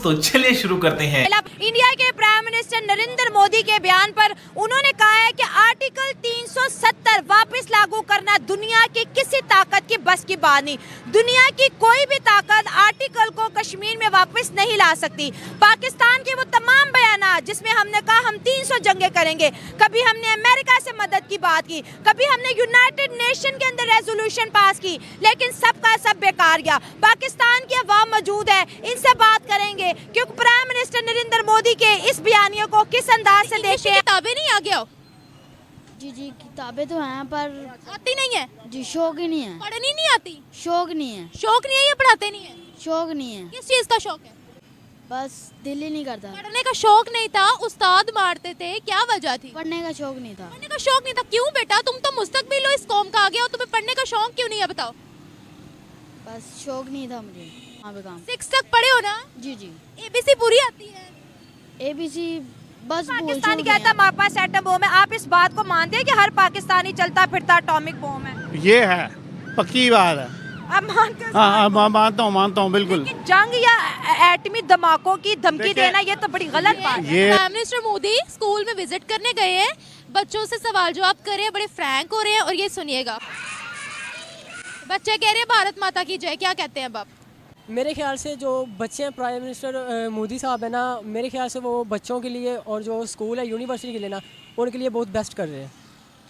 तो चलिए शुरू करते हैं। इंडिया के प्राइम मिनिस्टर नरेंद्र मोदी के बयान पर उन्होंने कहा है कि आर्टिकल 370 वापस लागू करना दुनिया की किसी ताकत की बस की बात नहीं। दुनिया की कोई भी ताकत आर्टिकल को कश्मीर में वापस नहीं ला सकती। पाकिस्तान के वो तमाम बयान जिसमें हमने कहा हम 300 जंगे करेंगे, कभी हमने अमेरिका से मदद की बात की, कभी हमने यूनाइटेड नेशन के अंदर रेजोल्यूशन पास की, लेकिन सबका सब बेकार गया। पाकिस्तान की अवाम मौजूद है, इनसे बात करेंगे क्योंकि प्राइम मिनिस्टर नरेंद्र मोदी के इस बयानियों को किस अंदाज से देखते हैं। किताबें नहीं आ गया? जी किताबें तो हैं पर आती नहीं है जी शौक ही नहीं है। पढ़नी नहीं आती? शौक नहीं है। शौक नहीं है या पढ़ाते नहीं है? शौक नहीं है। किस चीज का शौक है? बस दिल ही नहीं करता। पढ़ने का शौक नहीं था, उस्ताद मारते थे, क्या वजह थी? पढ़ने का शौक नहीं था। पढ़ने का शौक नहीं था। क्यों बेटा, तुम तो मुस्तकबिल हो इस कौम का, आ गया हो, तुम्हें पढ़ने का शौक क्यों नहीं है बताओ? बस शौक नहीं था मुझे वहाँ पे काम। 6 तक पढ़े हो ना? जी ABC पूरी आती है? ABC बस पाकिस्तानी कहता है हमारे पास एटम बम है। आप इस बात को मानते हैं कि हर पाकिस्तानी चलता फिरता एटॉमिक बम है? ये है पक्की बात है। अब मानते हैं? हाँ मानता हूँ बिल्कुल। जंग या एटमी धमाकों की धमकी देना ये तो बड़ी गलत बात है। प्राइम मिनिस्टर मोदी स्कूल में विजिट करने गए हैं, बच्चों से सवाल जवाब कर रहे हैं, बड़े फ्रैंक हो रहे हैं। और ये सुनिएगा, बच्चे कह रहे हैं भारत माता की जय, क्या कहते हैं बाप? मेरे ख्याल से जो बच्चे हैं, प्राइम मिनिस्टर मोदी साहब है ना, मेरे ख्याल से वो बच्चों के लिए और जो स्कूल है यूनिवर्सिटी के लिए ना, उनके लिए बहुत बेस्ट कर रहे हैं।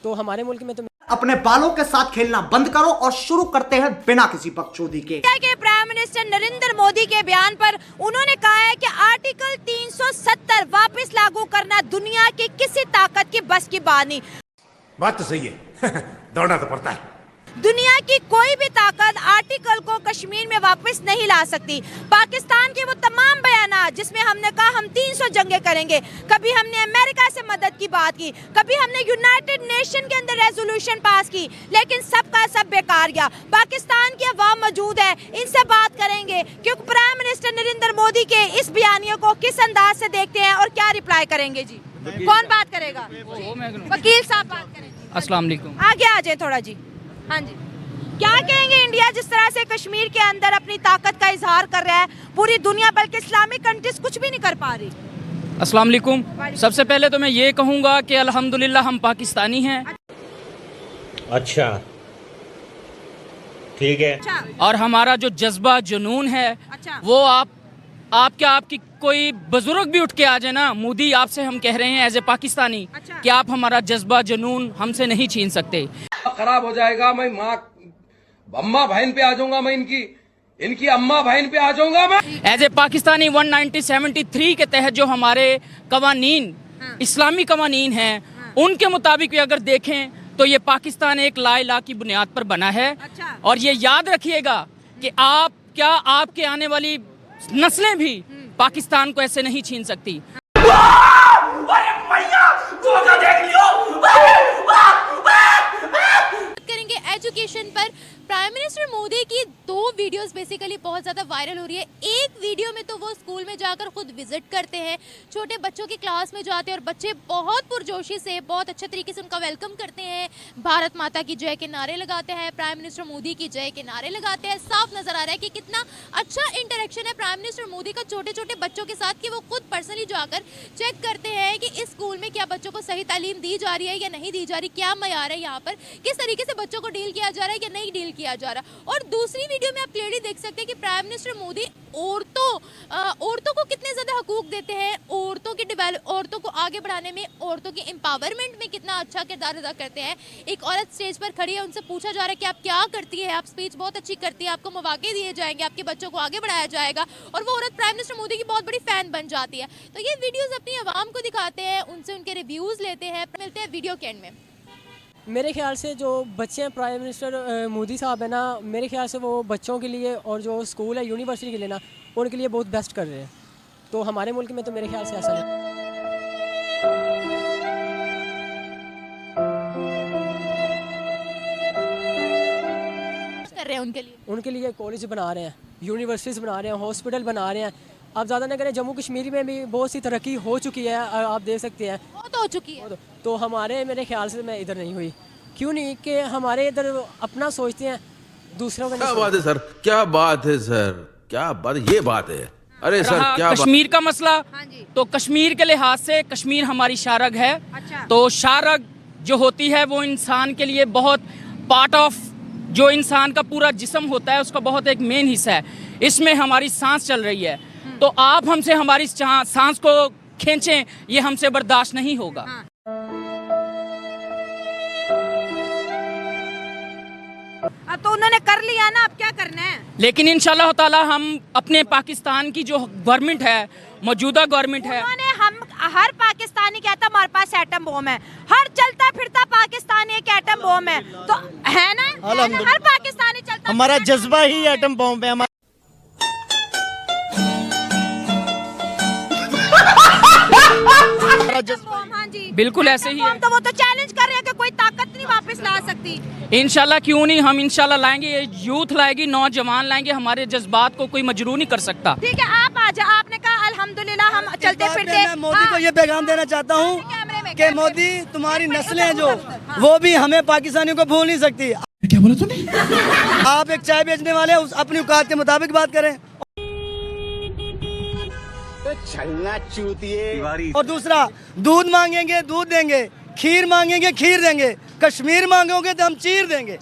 तो हमारे मुल्क में तो अपने बालों के साथ खेलना बंद करो और शुरू करते हैं बिना किसी बकचोदी के। प्राइम मिनिस्टर नरेंद्र मोदी के बयान पर उन्होंने कहा है कि आर्टिकल 370 वापस लागू करना दुनिया की किसी ताकत की बस की बात नहीं। बात तो सही है दौड़ना तो पड़ता है। दुनिया की कोई भी ताकत आर्टिकल को कश्मीर में वापस नहीं ला सकती। पाकिस्तान के वो तमाम बयान जिसमें हमने कहा हम 300 जंगे करेंगे, कभी हमने अमेरिका से मदद की बात की, कभी हमने यूनाइटेड नेशन के अंदर रेजोल्यूशन पास की, लेकिन सबका सब बेकार गया। पाकिस्तान की अवाम मौजूद है, इनसे बात करेंगे क्योंकि प्राइम मिनिस्टर नरेंद्र मोदी के इस बयानियों को किस अंदाज से देखते हैं और क्या रिप्लाई करेंगे। जी कौन बात करेगा? वकील साहब बात करेंगे। अस्सलाम वालेकुम। आगे आ जाए थोड़ा जी। हाँ जी, क्या कहेंगे? इंडिया जिस तरह से कश्मीर के अंदर अपनी ताकत का इजहार कर रहा है, पूरी दुनिया बल्कि इस्लामिक कंट्रीज कुछ भी नहीं कर पा रही। अस्सलाम वालेकुम। सबसे पहले तो मैं ये कहूँगा कि अल्हम्दुलिल्लाह हम पाकिस्तानी हैं। अच्छा ठीक है। और हमारा जो जज्बा जुनून है वो आपकी कोई बुजुर्ग भी उठ के आ जाए ना, मोदी आपसे हम कह रहे हैं एज ए पाकिस्तानी कि आप हमारा जज्बा जुनून हमसे नहीं छीन सकते। खराब हो जाएगा, मैं माँ अम्मा बहन पे आ जाऊंगा, मैं इनकी अम्मा बहन पे आ जाऊंगा मैं। एज ए पाकिस्तानी 19073 के तहत जो हमारे कवानीन इस्लामी कवानीन हैं, उनके मुताबिक भी अगर देखें तो ये पाकिस्तान एक ला इलाहा की बुनियाद पर बना है। और ये याद रखिएगा कि आपके आने वाली नस्लें भी पाकिस्तान को ऐसे नहीं छीन सकती। करेंगे एजुकेशन पर। प्राइम मिनिस्टर मोदी की 2 वीडियोस बेसिकली बहुत ज़्यादा वायरल हो रही है। एक वीडियो में तो वो स्कूल में जाकर खुद विजिट करते हैं, छोटे बच्चों की क्लास में जाते हैं और बच्चे बहुत पुरजोशी से, बहुत अच्छे तरीके से उनका वेलकम करते हैं, भारत माता की जय के नारे लगाते हैं, प्राइम मिनिस्टर मोदी की जय के नारे लगाते हैं। साफ नज़र आ रहा है कि कितना अच्छा इंटरेक्शन है प्राइम मिनिस्टर मोदी का छोटे छोटे बच्चों के साथ, कि वो खुद पर्सनली जाकर चेक करते हैं कि इस स्कूल में क्या बच्चों को सही तालीम दी जा रही है या नहीं दी जा रही, क्या मयार है यहाँ पर, किस तरीके से बच्चों को डील किया जा रहा है या नहीं डील किया जा रहा। और दूसरी वीडियो में आप क्लियरली देख सकते हैं कि प्राइम मिनिस्टर मोदी औरतों को कितने ज़्यादा हकूक देते हैं, औरतों को आगे बढ़ाने में, औरतों के एम्पावरमेंट में कितना अच्छा किरदार अदा करते हैं। एक औरत स्टेज पर खड़ी है, उनसे पूछा जा रहा है कि आप क्या करती है, आप स्पीच बहुत अच्छी करती है, आपको मौके दिए जाएंगे, आपके बच्चों को आगे बढ़ाया जाएगा, और वो औरत प्राइम मिनिस्टर मोदी की बहुत बड़ी फैन बन जाती है। तो ये वीडियोज़ अपनी आवाम को दिखाते हैं, उनसे उनके रिव्यूज़ लेते हैं। मिलते हैं वीडियो के एंड में। मेरे ख्याल से जो बच्चे हैं, प्राइम मिनिस्टर मोदी साहब है ना, मेरे ख्याल से वो बच्चों के लिए और जो स्कूल है यूनिवर्सिटी के लिए ना, उनके लिए बहुत बेस्ट कर रहे हैं। तो हमारे मुल्क में तो मेरे ख्याल से ऐसा नहीं कर रहे हैं। उनके लिए कॉलेज बना रहे हैं, यूनिवर्सिटीज़ बना रहे हैं, हॉस्पिटल बना रहे हैं। आप ज़्यादा ना करें, जम्मू कश्मीर में भी बहुत सी तरक्की हो चुकी है, आप देख सकते हैं, बहुत हो चुकी है। तो हमारे मेरे ख्याल से मैं इधर नहीं हुई। क्यों नहीं कि हमारे इधर अपना सोचते हैं, दूसरों का नहीं। क्या बात है सर, क्या बात है सर, क्या बात, ये बात है। अरे सर रहा क्या कश्मीर का मसला, हाँ जी। तो कश्मीर के लिहाज से कश्मीर हमारी शारग है। अच्छा। तो शारग जो होती है वो इंसान के लिए बहुत पार्ट ऑफ, जो इंसान का पूरा जिस्म होता है उसका बहुत एक मेन हिस्सा है। इसमें हमारी सांस चल रही है, तो आप हमसे हमारी सांस को खींचें, ये हमसे बर्दाश्त नहीं होगा। अब तो उन्होंने कर लिया ना, अब क्या करना है? लेकिन इंशाल्लाह ताला हम अपने पाकिस्तान की जो गवर्नमेंट है, मौजूदा गवर्नमेंट है, उन्होंने हम हर पाकिस्तानी कहता हमारे पास एटम बम है, हर चलता फिरता पाकिस्तानी एक एटम बम है, तो है ना, हर पाकिस्तानी चलता हमारा जज्बा ही एटम बॉम्ब है। हमारा जज्बा बम, हाँ जी, बिल्कुल ऐसे ही है। तो वो तो चैलेंज कर रहे हैं कि कोई ताकत नहीं वापस ला सकती। इंशाल्लाह क्यों नहीं, हम इंशाल्लाह लाएंगे, ये यूथ लाएगी, नौजवान लाएंगे, हमारे जज्बात को कोई मजबूर नहीं कर सकता। ठीक है, आप आ जाओ। आपने कहा अल्हम्दुलिल्लाह हम चलते फिरते। मैं मोदी को ये पैगाम देना चाहता हूँ कैमरे कि मोदी तुम्हारी नस्लें जो वो भी हमें पाकिस्तानियों को भूल नहीं सकती। क्या बोला तूने? आप एक चाय बेचने वाले अपनी औकात के मुताबिक बात करें। और दूसरा, दूध मांगेंगे दूध देंगे, खीर मांगेंगे खीर देंगे, कश्मीर मांगोगे तो हम चीर देंगे।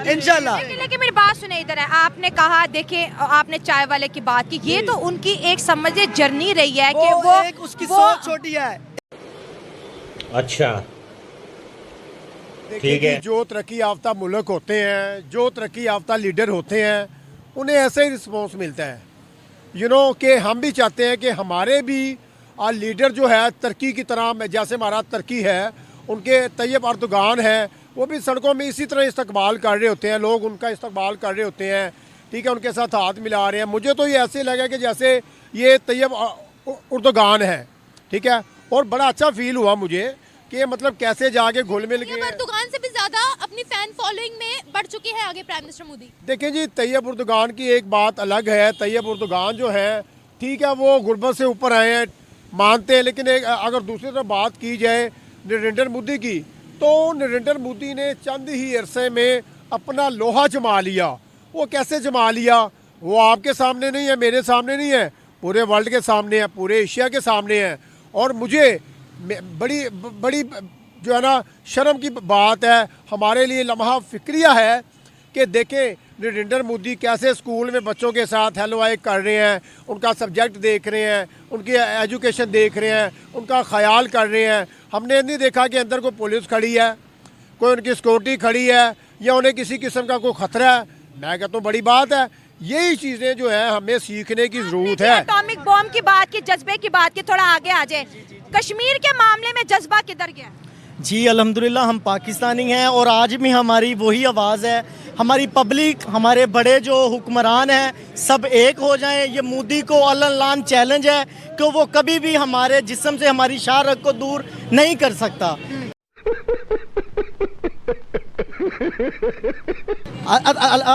इंशाल्लाह। लेकिन मेरी बात सुने, इधर है, आपने कहा, देखिए आपने चाय वाले की बात की, ये तो उनकी एक समझे जर्नी रही है कि वो एक उसकी सोच छोटी है। अच्छा ठीक देखिए है। जो तरक्की याफ्ता मुल्क होते हैं, जो तरक्की याफ्ता लीडर होते हैं, उन्हें ऐसे ही रिस्पॉन्स मिलता है। कि हम भी चाहते हैं कि हमारे भी लीडर जो है तरक्की की तरह, जैसे हमारा तरक्की है, उनके तैयब अर्दोगान है, वो भी सड़कों में इसी तरह इस्तकबाल कर रहे होते हैं, लोग उनका इस्तकबाल कर रहे होते हैं, ठीक है, उनके साथ हाथ मिला रहे हैं। मुझे तो ये ऐसे लगा कि जैसे ये तैयब अर्दोगान है, ठीक है, और बड़ा अच्छा फील हुआ मुझे कि मतलब कैसे जाके घुल मिल के। दुकान से भी ज्यादा अपनी फैन फॉलोइंग में बढ़ चुकी है आगे प्राइम मिनिस्टर मोदी। देखें जी, तैयब अर्दोगान की एक बात अलग है। तैयब अर्दोगान जो है, ठीक है, वो गुर्बत से ऊपर आए हैं, मानते हैं, लेकिन अगर दूसरी तरफ बात की जाए नरेंद्र मोदी की, तो नरेंद्र मोदी ने चंद ही अरसे में अपना लोहा जमा लिया। वो कैसे जमा लिया? वो आपके सामने नहीं है, मेरे सामने नहीं है, पूरे वर्ल्ड के सामने है, पूरे एशिया के सामने है। और मुझे बड़ी जो है ना शर्म की बात है, हमारे लिए लम्हा फिक्रिया है कि देखें नरेंद्र मोदी कैसे स्कूल में बच्चों के साथ हेलो हाय कर रहे हैं, उनका सब्जेक्ट देख रहे हैं, उनकी एजुकेशन देख रहे हैं, उनका ख्याल कर रहे हैं। हमने नहीं देखा कि अंदर कोई पुलिस खड़ी है, कोई उनकी सिक्योरिटी खड़ी है, या उन्हें किसी किस्म का कोई ख़तरा है। मैं कहता हूँ बड़ी बात है। यही चीज़ें जो है हमें सीखने की ज़रूरत है। एटॉमिक बॉम्ब की बात की, जज्बे की बात की, थोड़ा आगे आ जाए। कश्मीर के मामले में जज्बा किधर गया? जी अल्हम्दुलिल्लाह हम पाकिस्तानी हैं और आज भी हमारी वही आवाज़ है। हमारी पब्लिक, हमारे बड़े जो हुक्मरान हैं, सब एक हो जाएं। ये मोदी को अल्लाह चैलेंज है कि वो कभी भी हमारे जिस्म से हमारी शारक को दूर नहीं कर सकता।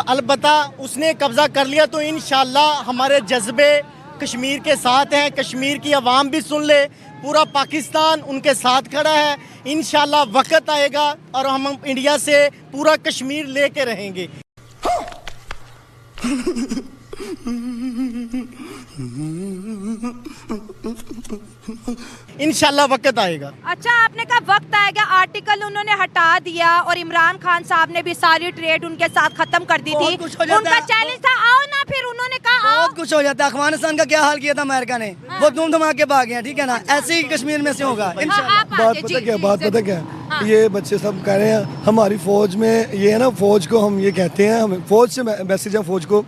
अलबत्ता उसने कब्जा कर लिया तो इंशाल्लाह हमारे जज्बे कश्मीर के साथ हैं। कश्मीर की आवाम भी सुन ले, पूरा पाकिस्तान उनके साथ खड़ा है। इंशाल्लाह वक्त आएगा और हम इंडिया से पूरा कश्मीर लेके रहेंगे। इंशाल्लाह वक्त आएगा। अच्छा, आपने कहा वक्त आएगा, आर्टिकल उन्होंने हटा दिया और इमरान खान साहब ने भी सारी ट्रेड उनके साथ खत्म कर दी थी। उनका चैलेंज था आओ ना, फिर उन्होंने कहा आओ। बहुत कुछ हो जाता है। अफगानिस्तान का क्या हाल किया था अमेरिका ने, वो धूम धमाके भाग गए, ठीक है ना। ऐसे ही कश्मीर में से होगा इंशाल्लाह। बात पता क्या, ये बच्चे सब कह रहे हैं हमारी फौज में ये है ना, फौज को हम ये कहते हैं, हम फौज से मैसेज है फौज को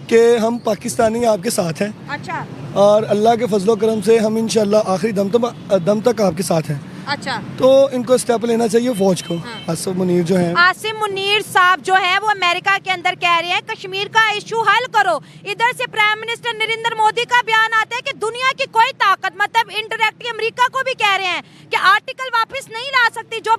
कि हम पाकिस्तानी आपके साथ हैं। अच्छा। और अल्लाह के फजलो करम से हम इंशाल्लाह आखिरी दम तक आपके साथ हैं। अच्छा, तो इनको स्टेप लेना चाहिए फौज को। आसिम मुनीर जो है, आसिम मुनीर साहब जो है वो अमेरिका के अंदर कह रहे हैं कश्मीर का इशू हल करो। इधर से प्राइम मिनिस्टर नरेंद्र मोदी का बयान आता है कि दुनिया की कोई ताकत, मतलब इनडायरेक्टली अमेरिका को भी कह रहे हैं कि आर्टिकल वापस नहीं ला सकती जो